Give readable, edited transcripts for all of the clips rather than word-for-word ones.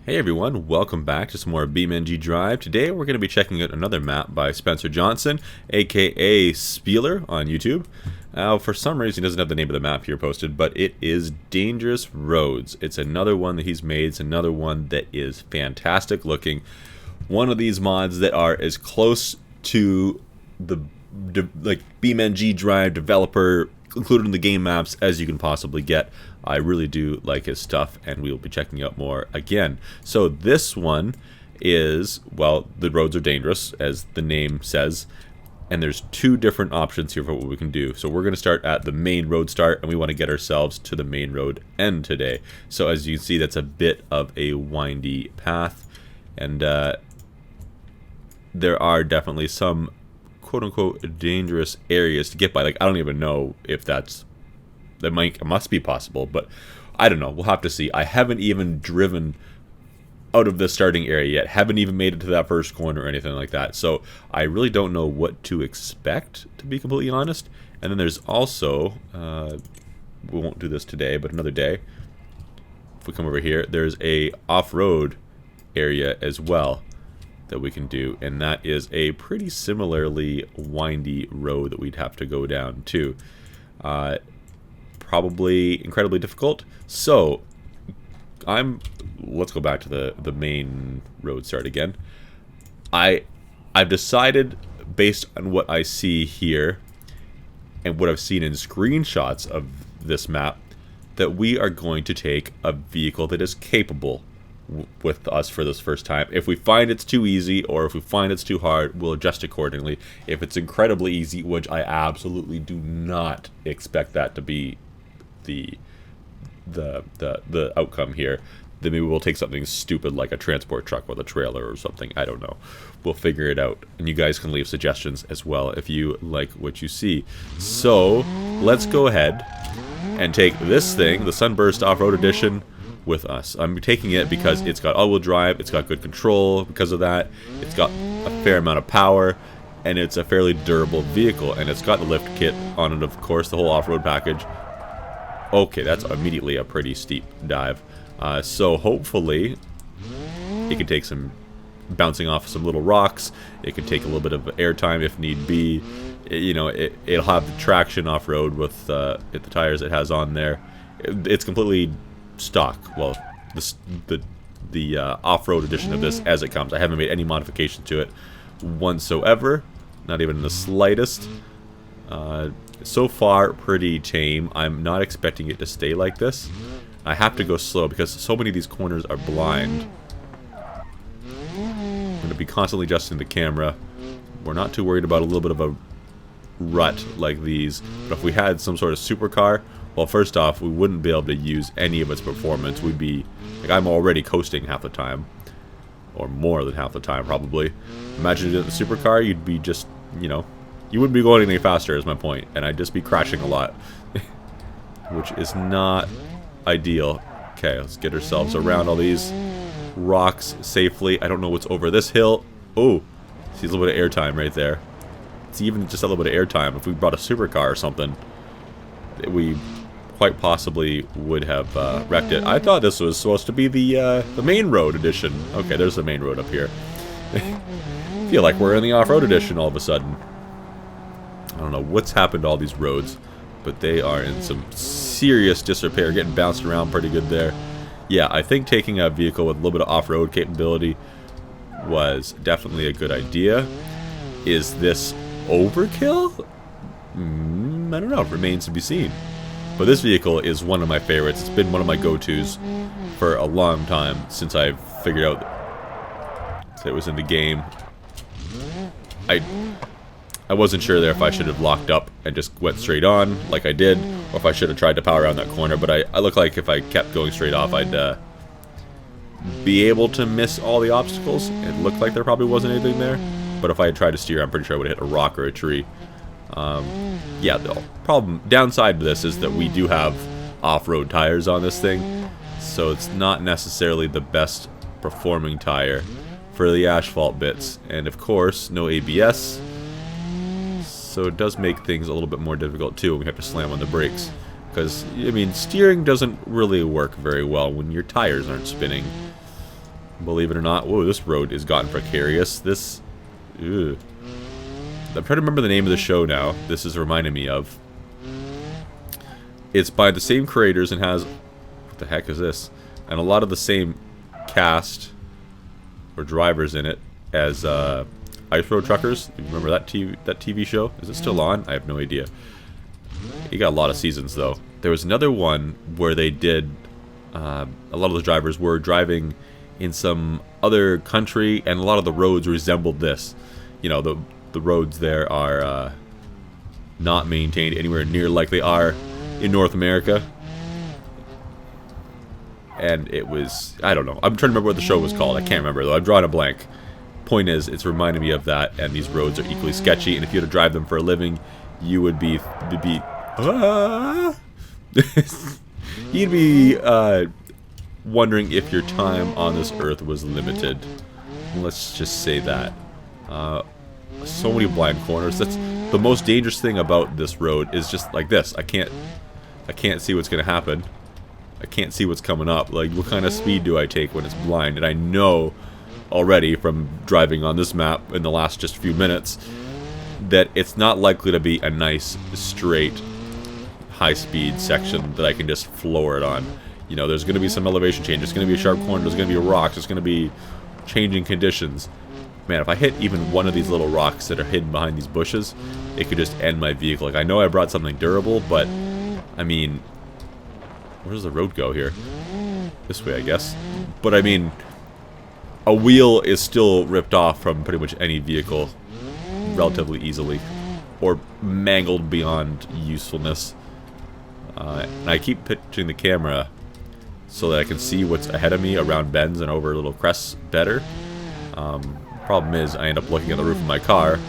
Hey everyone, welcome back to some more BeamNG.drive. Today we're going to be checking out another map by Spencer Johnson, aka Spieler on YouTube. For some reason he doesn't have the name of the map here posted, but it is Dangerous Roads. It's another one that he's made. It's another one that is fantastic looking. One of these mods that are as close to the BeamNG.drive developer included in the game maps as you can possibly get. I really do like his stuff, and we'll be checking out more again. So this one is, well, the roads are dangerous, as the name says, and there's two different options here for what we can do. So we're going to start at the main road start, and we want to get ourselves to the main road end today. So as you can see, that's a bit of a windy path, and there are definitely some quote-unquote dangerous areas to get by. Like, I don't even know if that must be possible, but I don't know. We'll have to see. I haven't even driven out of the starting area yet. Haven't even made it to that first corner or anything like that. So I really don't know what to expect, to be completely honest. And then there's also, we won't do this today, but another day. If we come over here, there's a off-road area as well that we can do, and that is a pretty similarly windy road that we'd have to go down too. Probably incredibly difficult. So let's go back to the main road start again. I've decided, based on what I see here and what I've seen in screenshots of this map, that we are going to take a vehicle that is capable with us for this first time. If we find it's too easy, or if we find it's too hard, we'll adjust accordingly. If it's incredibly easy, which I absolutely do not expect that to be the outcome here, then maybe we'll take something stupid like a transport truck with a trailer or something. I don't know. We'll figure it out, and you guys can leave suggestions as well if you like what you see. So let's go ahead and take this thing, the Sunburst Off-Road Edition, with us. I'm taking it because it's got all-wheel drive, it's got good control because of that, it's got a fair amount of power, and it's a fairly durable vehicle, and it's got the lift kit on it, of course, the whole off-road package. Okay, that's immediately a pretty steep dive. So hopefully it can take some bouncing off some little rocks. It can take a little bit of airtime if need be. You know, it'll have the traction off-road with the tires it has on there. It's completely stock. Well, the off-road edition of this as it comes. I haven't made any modifications to it whatsoever, not even the slightest. So far, pretty tame. I'm not expecting it to stay like this. I have to go slow because so many of these corners are blind. I'm going to be constantly adjusting the camera. We're not too worried about a little bit of a rut like these, but if we had some sort of supercar, well, first off, we wouldn't be able to use any of its performance. We'd be, like, I'm already coasting half the time, or more than half the time probably. Imagine it in the supercar, you'd be just, you know, you wouldn't be going any faster is my point, and I'd just be crashing a lot, which is not ideal. Okay, let's get ourselves around all these rocks safely. I don't know what's over this hill. Oh, see a little bit of airtime right there. It's even just a little bit of airtime. If we brought a supercar or something, we quite possibly would have wrecked it. I thought this was supposed to be the main road edition. Okay, there's the main road up here. Feel like we're in the off-road edition all of a sudden. I don't know what's happened to all these roads, but they are in some serious disrepair, getting bounced around pretty good there. Yeah, I think taking a vehicle with a little bit of off-road capability was definitely a good idea. Is this overkill? I don't know. It remains to be seen. But this vehicle is one of my favorites. It's been one of my go-tos for a long time since I figured out that it was in the game. I wasn't sure there if I should have locked up and just went straight on like I did, or if I should have tried to power around that corner, but I look like if I kept going straight off, I'd be able to miss all the obstacles. It looked like there probably wasn't anything there, but if I had tried to steer, I'm pretty sure I would have hit a rock or a tree. Yeah, the downside to this is that we do have off-road tires on this thing, so it's not necessarily the best performing tire for the asphalt bits, and of course, no ABS. So it does make things a little bit more difficult too when we have to slam on the brakes. Because, I mean, steering doesn't really work very well when your tires aren't spinning. Believe it or not. Whoa, this road has gotten precarious. This... Ew. I'm trying to remember the name of the show now. This is reminding me of. It's by the same creators and has... What the heck is this? And a lot of the same cast or drivers in it as Ice Road Truckers. You remember that TV show? Is it still on? I have no idea. It got a lot of seasons though. There was another one where they did... a lot of the drivers were driving in some other country, and a lot of the roads resembled this. You know, the roads there are not maintained anywhere near like they are in North America. And it was, I don't know. I'm trying to remember what the show was called. I can't remember though. I'm drawing a blank. Point is, it's reminding me of that, and these roads are equally sketchy, and if you had to drive them for a living, you would be you'd be wondering if your time on this earth was limited. Let's just say that. So many blind corners. That's the most dangerous thing about this road, is just like this. I can't see what's gonna happen. I can't see what's coming up. Like, what kind of speed do I take when it's blind? And I know already from driving on this map in the last just few minutes that it's not likely to be a nice straight high-speed section that I can just floor it on. You know, there's going to be some elevation change. There's going to be a sharp corner. There's going to be rocks. There's going to be changing conditions. Man, if I hit even one of these little rocks that are hidden behind these bushes, it could just end my vehicle. Like, I know I brought something durable, but, I mean, where does the road go here? This way, I guess. But, I mean, a wheel is still ripped off from pretty much any vehicle relatively easily, or mangled beyond usefulness. And I keep pitching the camera so that I can see what's ahead of me around bends and over little crests better. Problem is, I end up looking at the roof of my car,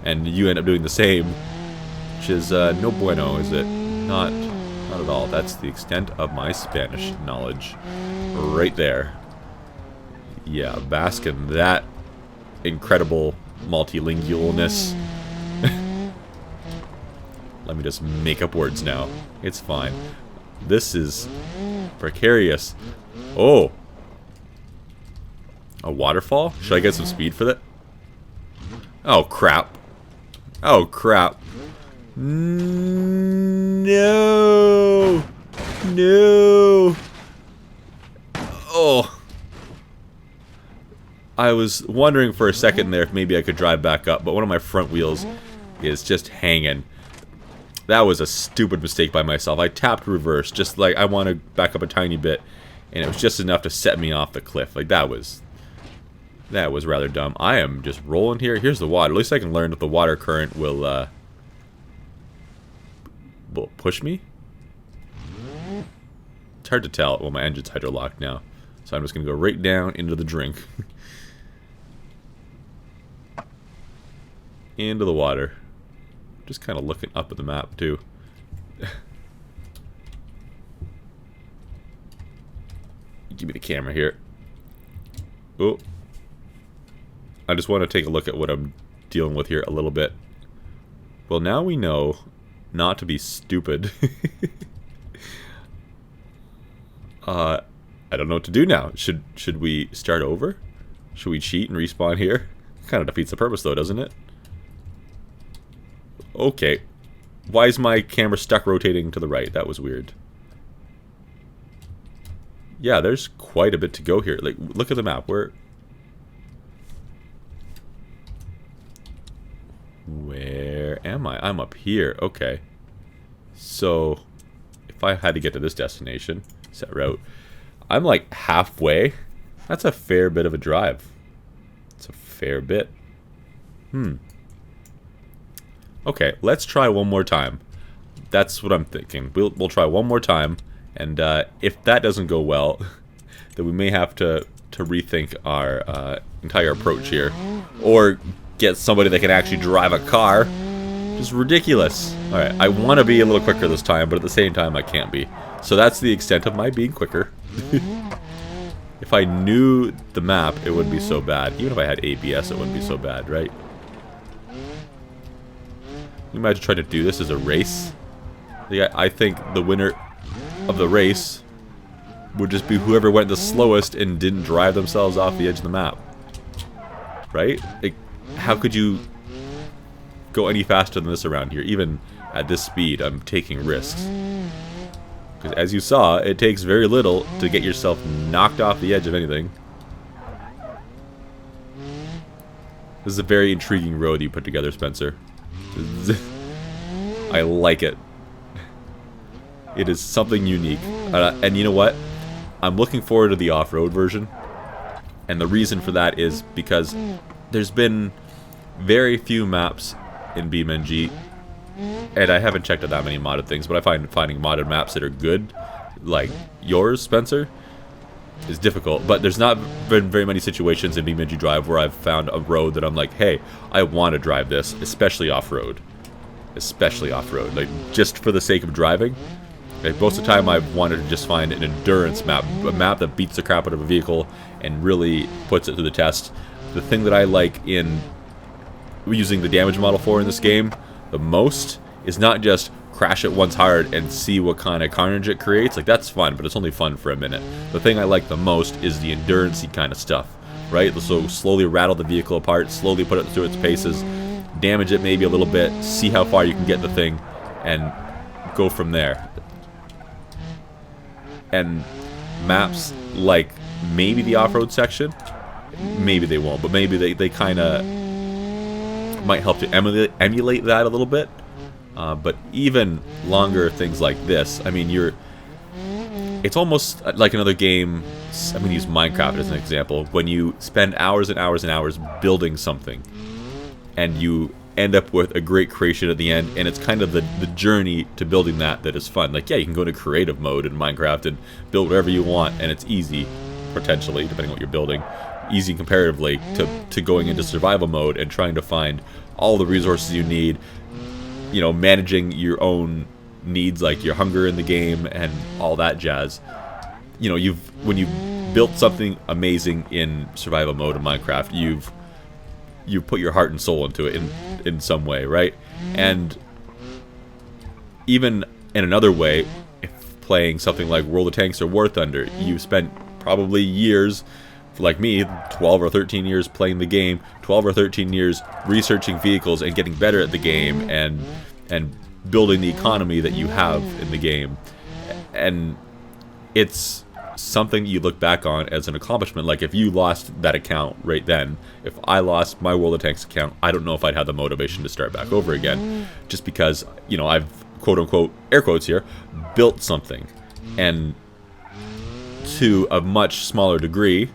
and you end up doing the same, which is no bueno, is it? Not at all. That's the extent of my Spanish knowledge right there. Yeah, bask in that incredible multilingualness. Let me just make up words now. It's fine. This is precarious. Oh! A waterfall? Should I get some speed for that? Oh, crap. Oh, crap. No! No! Oh! I was wondering for a second there if maybe I could drive back up, but one of my front wheels is just hanging. That was a stupid mistake by myself. I tapped reverse, just like I want to back up a tiny bit, and it was just enough to set me off the cliff. Like, that was rather dumb. I am just rolling here. Here's the water. At least I can learn that the water current will push me? It's hard to tell. Well, my engine's hydrolocked now, so I'm just going to go right down into the drink. Into the water. Just kind of looking up at the map too. Give me the camera here. Oh. I just want to take a look at what I'm dealing with here a little bit. Well, now we know not to be stupid. I don't know what to do now. Should we start over? Should we cheat and respawn here? Kind of defeats the purpose though, doesn't it? Okay. Why is my camera stuck rotating to the right? That was weird. Yeah, there's quite a bit to go here. Like, look at the map. Where am I? I'm up here. Okay. So, if I had to get to this destination, set route, I'm like halfway. That's a fair bit of a drive. It's a fair bit. Okay, let's try one more time. That's what I'm thinking. We'll try one more time, and if that doesn't go well, then we may have to rethink our entire approach here, or get somebody that can actually drive a car. Just ridiculous. All right, I want to be a little quicker this time, but at the same time, I can't be. So that's the extent of my being quicker. If I knew the map, it wouldn't be so bad. Even if I had ABS, it wouldn't be so bad, right? You might try to do this as a race. Yeah, I think the winner of the race would just be whoever went the slowest and didn't drive themselves off the edge of the map. Right? Like, how could you go any faster than this around here? Even at this speed, I'm taking risks. Because as you saw, it takes very little to get yourself knocked off the edge of anything. This is a very intriguing road you put together, Spencer. I like it. It is something unique. And you know what? I'm looking forward to the off-road version. And the reason for that is because there's been very few maps in BeamNG. And I haven't checked out that many modded things, but I find finding modded maps that are good, like yours, Spencer, is difficult. But there's not been very many situations in BeamNG.drive where I've found a road that I'm like, hey, I want to drive this, especially off-road. Especially off-road, like just for the sake of driving. Like, most of the time I've wanted to just find an endurance map, a map that beats the crap out of a vehicle and really puts it to the test. The thing that I like in using the damage model for in this game the most is not just crash it once hard and see what kind of carnage it creates. Like, that's fun, but it's only fun for a minute. The thing I like the most is the endurance-y kind of stuff, right? So slowly rattle the vehicle apart, slowly put it through its paces, damage it maybe a little bit, see how far you can get the thing, and go from there. And maps like maybe the off-road section, maybe they won't, but maybe they kind of might help to emulate that a little bit. But even longer things like this, I mean, it's almost like another game. I'm going to use Minecraft as an example. When you spend hours and hours and hours building something, and you end up with a great creation at the end, and it's kind of the journey to building that is fun. Like, yeah, you can go into creative mode in Minecraft and build whatever you want, and it's easy, potentially, depending on what you're building. Easy comparatively to going into survival mode and trying to find all the resources you need, you know, managing your own needs like your hunger in the game and all that jazz. You know, when you've built something amazing in survival mode in Minecraft, you've put your heart and soul into it in some way, right? And even in another way, if playing something like World of Tanks or War Thunder, you've spent probably years, like me, 12 or 13 years playing the game, 12 or 13 years researching vehicles and getting better at the game, and building the economy that you have in the game. And it's something you look back on as an accomplishment. Like, if you lost that account right then, if I lost my World of Tanks account, I don't know if I'd have the motivation to start back over again, just because, you know, I've, quote-unquote, air quotes here, built something. And to a much smaller degree,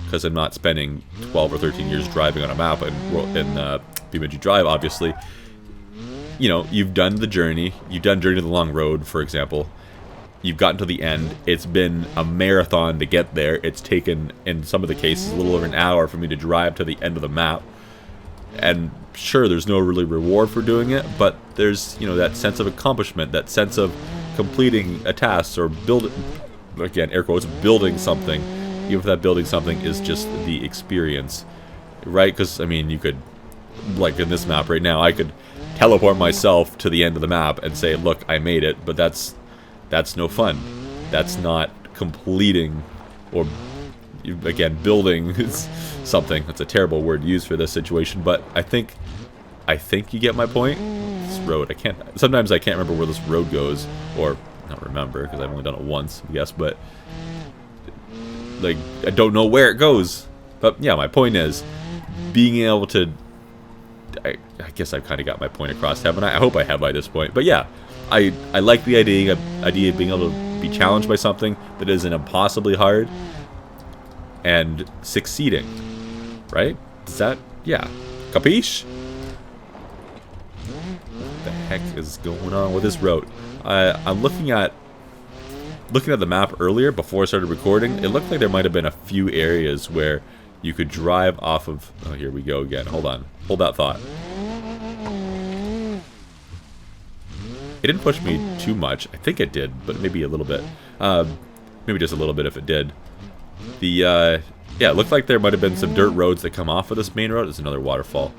because I'm not spending 12 or 13 years driving on a map in BeamNG.drive, obviously. You know, you've done the journey. You've done Journey to the Long Road, for example. You've gotten to the end. It's been a marathon to get there. It's taken, in some of the cases, a little over an hour for me to drive to the end of the map. And sure, there's no really reward for doing it, but there's, you know, that sense of accomplishment, that sense of completing a task or again, air quotes, building something. Even if that building something is just the experience, right? Because, I mean, you could, like in this map right now, I could teleport myself to the end of the map and say, look, I made it, but that's no fun. That's not completing or, again, building something. That's a terrible word to use for this situation, but I think you get my point. This road, sometimes I can't remember where this road goes, or not remember, because I've only done it once, I guess, but like, I don't know where it goes. But yeah, my point is being able to, I guess I've kind of got my point across, haven't I? I hope I have by this point. But yeah, I like the idea of being able to be challenged by something that isn't impossibly hard and succeeding, right? Is that, yeah, capiche? What the heck is going on with this road? I'm looking at the map earlier before I started recording. It looked like there might have been a few areas where you could drive off of. Oh, here we go again. Hold on. Hold that thought. It didn't push me too much. I think it did, but maybe a little bit. Maybe just a little bit if it did. Yeah, it looked like there might have been some dirt roads that come off of this main road. There's another waterfall.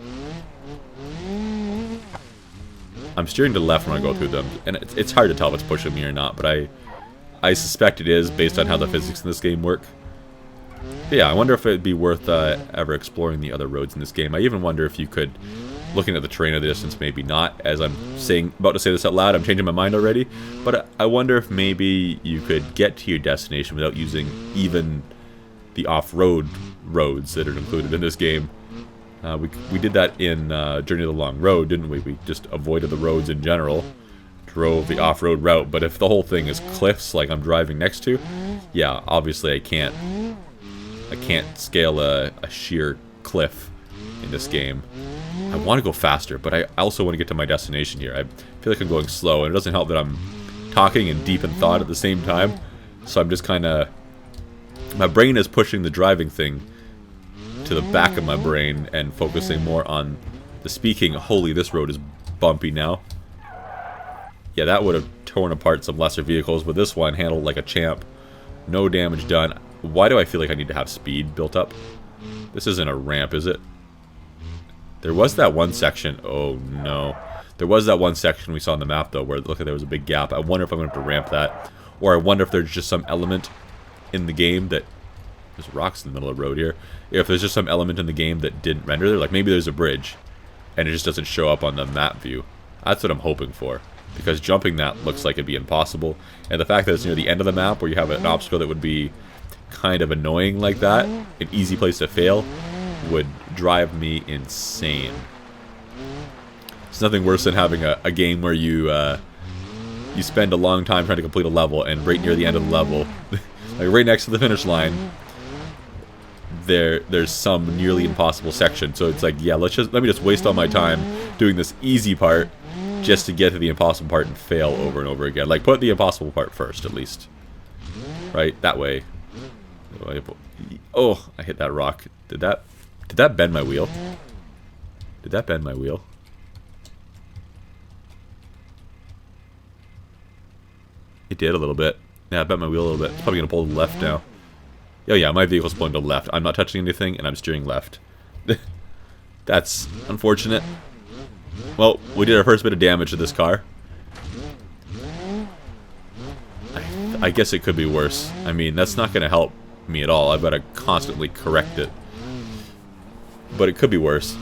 I'm steering to the left when I go through them, and it's hard to tell if it's pushing me or not, but I suspect it is, based on how the physics in this game work. But yeah, I wonder if it'd be worth ever exploring the other roads in this game. I even wonder if you could, looking at the terrain of the distance, maybe not. As I'm about to say this out loud, I'm changing my mind already. But I wonder if maybe you could get to your destination without using even the off-road roads that are included in this game. We did that in Journey to the Long Road, didn't we? We just avoided the roads in general, drove the off-road route. But if the whole thing is cliffs like I'm driving next to, yeah, obviously I can't scale a sheer cliff in this game. I want to go faster, but I also want to get to my destination here. I feel like I'm going slow, and it doesn't help that I'm talking and deep in thought at the same time. So I'm just kind of... my brain is pushing the driving thing to the back of my brain and focusing more on the speaking. Holy, this road is bumpy now. Yeah, that would have torn apart some lesser vehicles, but this one handled like a champ. No damage done. Why do I feel like I need to have speed built up? This isn't a ramp, is it? There was that one section. Oh, no. There was that one section we saw on the map, though, where it looked like there was a big gap. I wonder if I'm going to have to ramp that. Or I wonder if there's just some element in the game that... there's rocks in the middle of the road here. If there's just some element in the game that didn't render there. Like, maybe there's a bridge, and it just doesn't show up on the map view. That's what I'm hoping for. Because jumping that looks like it'd be impossible. And the fact that it's near the end of the map, where you have an obstacle that would be kind of annoying like that, an easy place to fail, would drive me insane. It's nothing worse than having a game where you spend a long time trying to complete a level, and right near the end of the level, like right next to the finish line, there's some nearly impossible section. So it's like, yeah, let me just waste all my time doing this easy part just to get to the impossible part and fail over and over again. Like, put the impossible part first, at least. Right? That way. Oh, I hit that rock. Did that bend my wheel? Did that bend my wheel? It did a little bit. Yeah, I bent my wheel a little bit. It's probably going to pull to the left now. Oh yeah, my vehicle's pulling to the left. I'm not touching anything, and I'm steering left. That's unfortunate. Well, we did our first bit of damage to this car. I guess it could be worse. I mean, that's not going to help me at all. I've got to constantly correct it. But it could be worse.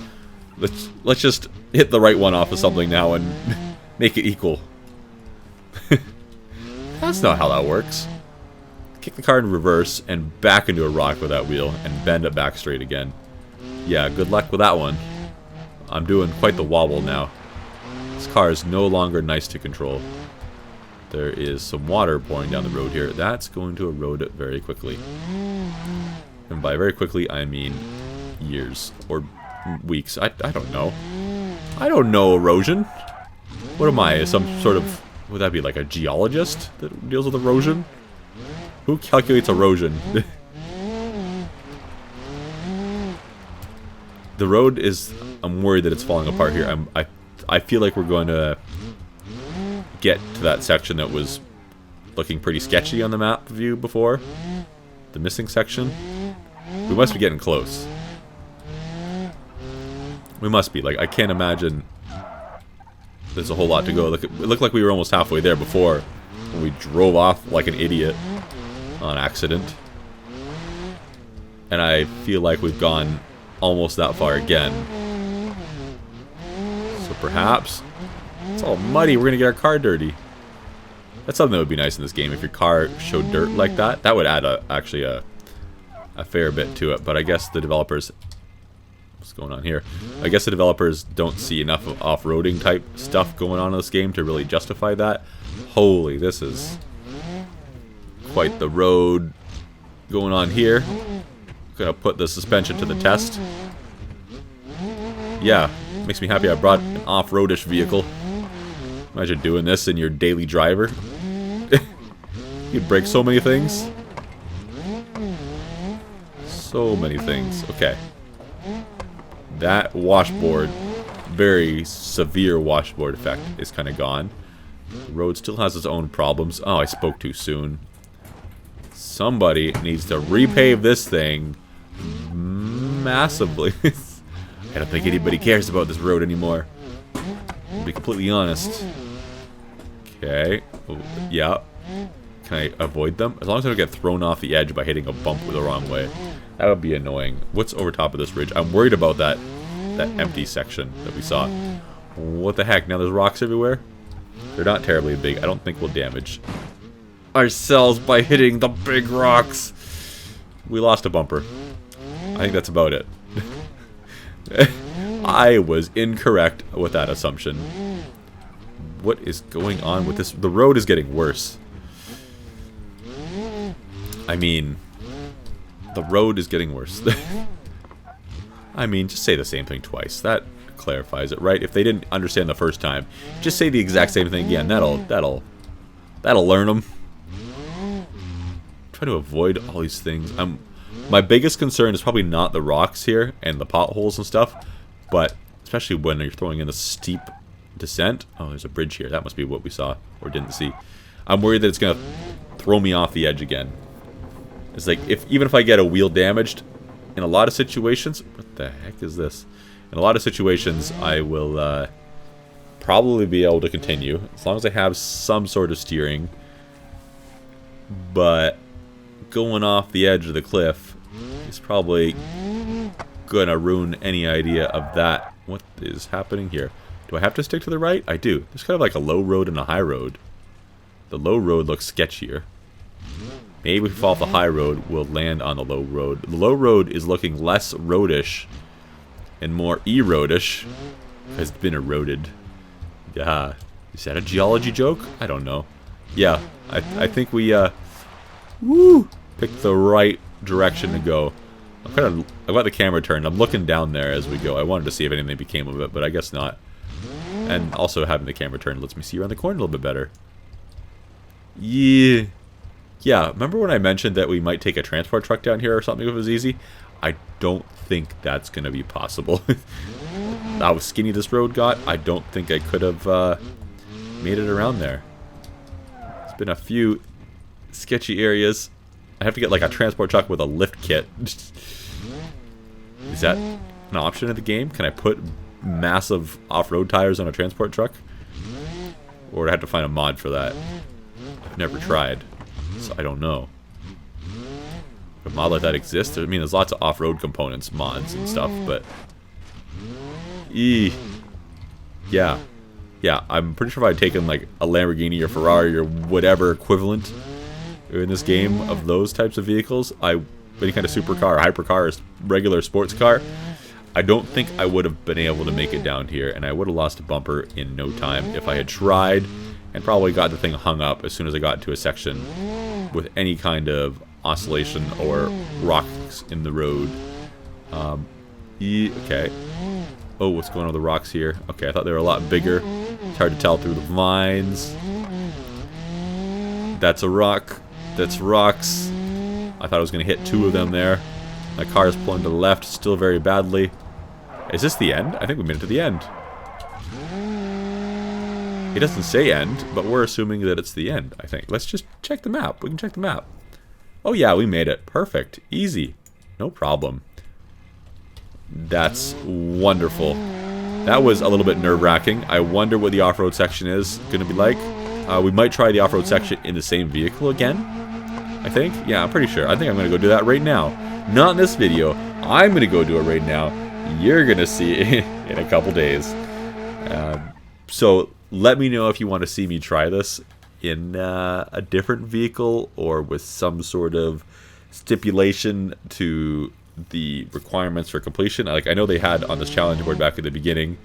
Let's just hit the right one off of something now and make it equal. That's not how that works. Kick the car in reverse and back into a rock with that wheel and bend it back straight again. Yeah, good luck with that one. I'm doing quite the wobble now. This car is no longer nice to control. There is some water pouring down the road here. That's going to erode it very quickly. And by very quickly, I mean years or weeks. I don't know. I don't know erosion. What am I? Some sort of... would that be like a geologist that deals with erosion? Who calculates erosion? The road is... I'm worried that it's falling apart here. I feel like we're going to get to that section that was looking pretty sketchy on the map view before. The missing section. We must be getting close. We must be. Like, I can't imagine there's a whole lot to go. Look, it looked like we were almost halfway there before when we drove off like an idiot on accident. And I feel like we've gone almost that far again. So perhaps it's all muddy. We're gonna get our car dirty. That's something that would be nice in this game. If your car showed dirt like that, that would add actually a fair bit to it. But I guess the developers... what's going on here? I guess the developers don't see enough of off-roading type stuff going on in this game to really justify that. Holy, this is quite the road going on here. Gonna put the suspension to the test. Yeah, makes me happy I brought an off-roadish vehicle. Imagine doing this in your daily driver. You'd break so many things. So many things. Okay. That washboard, very severe washboard effect, is kind of gone. The road still has its own problems. Oh, I spoke too soon. Somebody needs to repave this thing massively. I don't think anybody cares about this road anymore, to be completely honest. Okay. Oh, yeah. Can I avoid them? As long as I don't get thrown off the edge by hitting a bump the wrong way. That would be annoying. What's over top of this ridge? I'm worried about that empty section that we saw. What the heck? Now there's rocks everywhere? They're not terribly big. I don't think we'll damage ourselves by hitting the big rocks. We lost a bumper. I think that's about it. I was incorrect with that assumption. What is going on with this? The road is getting worse. I mean, the road is getting worse. I mean, just say the same thing twice. That clarifies it, right? If they didn't understand the first time, just say the exact same thing again. That'll learn them. Try to avoid all these things. My biggest concern is probably not the rocks here and the potholes and stuff, but especially when you're throwing in a steep descent. Oh, there's a bridge here. That must be what we saw or didn't see. I'm worried that it's gonna throw me off the edge again. It's like even if I get a wheel damaged, in a lot of situations, what the heck is this? In a lot of situations, I will probably be able to continue as long as I have some sort of steering. But going off the edge of the cliff is probably gonna ruin any idea of that. What is happening here? Do I have to stick to the right? I do. There's kind of like a low road and a high road. The low road looks sketchier. Maybe if we fall off the high road, we'll land on the low road. The low road is looking less roadish and more e-roadish. Has been eroded. Yeah. Is that a geology joke? I don't know. Yeah, I think we picked the right direction to go. I've got the camera turned. I'm looking down there as we go. I wanted to see if anything became of it, but I guess not. And also having the camera turned lets me see around the corner a little bit better. Yeah. Yeah, remember when I mentioned that we might take a transport truck down here or something if it was easy? I don't think that's going to be possible. How skinny this road got, I don't think I could have made it around there. There's been a few sketchy areas. I have to get like a transport truck with a lift kit. Is that an option in the game? Can I put massive off-road tires on a transport truck? Or would I have to find a mod for that? I've never tried. So I don't know. A mod like that exists? I mean, there's lots of off-road components, mods and stuff, but... Yeah. Yeah, I'm pretty sure if I'd taken like a Lamborghini or Ferrari or whatever equivalent in this game of those types of vehicles, any kind of supercar, hypercar, or regular sports car, I don't think I would have been able to make it down here, and I would have lost a bumper in no time if I had tried, and probably got the thing hung up as soon as I got into a section with any kind of oscillation or rocks in the road. Okay. Oh, what's going on with the rocks here? Okay, I thought they were a lot bigger. It's hard to tell through the vines. That's a rock. That's rocks. I thought I was going to hit two of them there. My car is pulling to the left still very badly. Is this the end? I think we made it to the end. It doesn't say end, but we're assuming that it's the end, I think. Let's just check the map. We can check the map. Oh yeah, we made it. Perfect. Easy. No problem. That's wonderful. That was a little bit nerve-wracking. I wonder what the off-road section is going to be like. We might try the off-road section in the same vehicle again, I think. Yeah, I'm pretty sure. I think I'm going to go do that right now. Not in this video. I'm going to go do it right now. You're going to see it in a couple days. So let me know if you want to see me try this in a different vehicle or with some sort of stipulation to the requirements for completion. Like, I know they had on this challenge board back at the beginning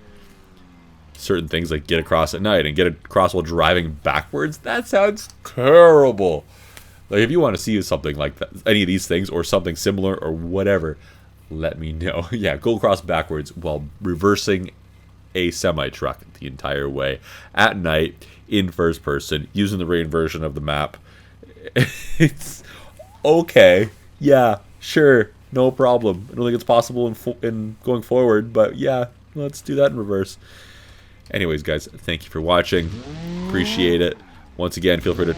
certain things like get across at night and get across while driving backwards. That sounds terrible. Like, if you want to see something like that, any of these things or something similar or whatever, let me know. Yeah, go across backwards while reversing a semi-truck the entire way at night in first person using the rain version of the map. It's okay. Yeah, sure. No problem. I don't think it's possible in going forward, but yeah, let's do that in reverse. Anyways, guys, thank you for watching. Appreciate it. Once again, feel free to,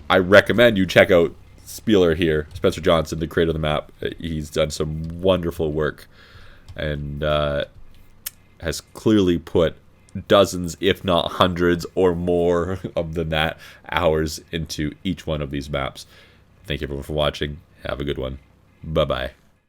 I recommend you check out Spieler here, Spencer Johnson, the creator of the map. He's done some wonderful work and has clearly put dozens, if not hundreds or more of than that, hours into each one of these maps. Thank you everyone for watching. Have a good one. Bye-bye.